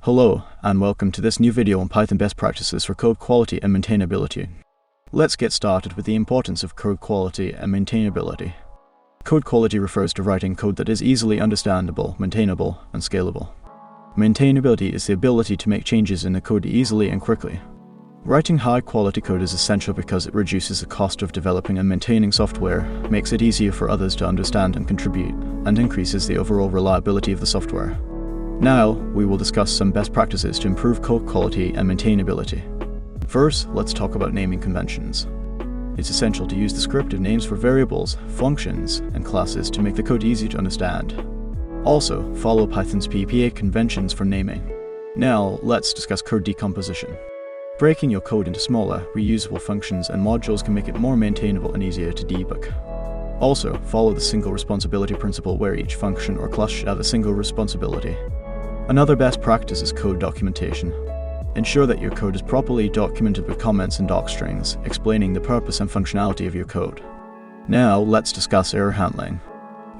Hello, and welcome to this new video on Python best practices for code quality and maintainability. Let's get started with the importance of code quality and maintainability. Code quality refers to writing code that is easily understandable, maintainable, and scalable. Maintainability is the ability to make changes in the code easily and quickly. Writing high-quality code is essential because it reduces the cost of developing and maintaining software, makes it easier for others to understand and contribute, and increases the overall reliability of the software. Now, we will discuss some best practices to improve code quality and maintainability. First, let's talk about naming conventions. It's essential to use descriptive names for variables, functions, and classes to make the code easy to understand. Also, follow Python's PPA conventions for naming. Now, let's discuss code decomposition. Breaking your code into smaller, reusable functions and modules can make it more maintainable and easier to debug. Also, follow the single responsibility principle where each function or class should have a single responsibility. Another best practice is code documentation. Ensure that your code is properly documented with comments and docstrings, explaining the purpose and functionality of your code. Now, let's discuss error handling.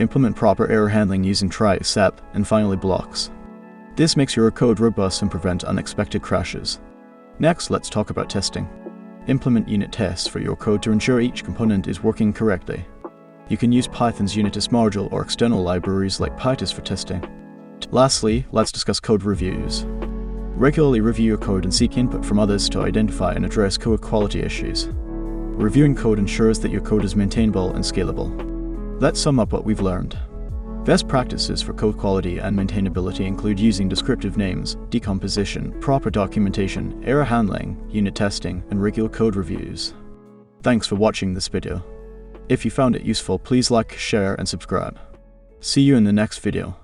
Implement proper error handling using try, except, and finally blocks. This makes your code robust and prevent unexpected crashes. Next, let's talk about testing. Implement unit tests for your code to ensure each component is working correctly. You can use Python's unit test module or external libraries like PyTest for testing. Lastly, let's discuss code reviews. Regularly review your code and seek input from others to identify and address code quality issues. Reviewing code ensures that your code is maintainable and scalable. Let's sum up what we've learned. Best practices for code quality and maintainability include using descriptive names, decomposition, proper documentation, error handling, unit testing, and regular code reviews. Thanks for watching this video. If you found it useful, please like, share, and subscribe. See you in the next video.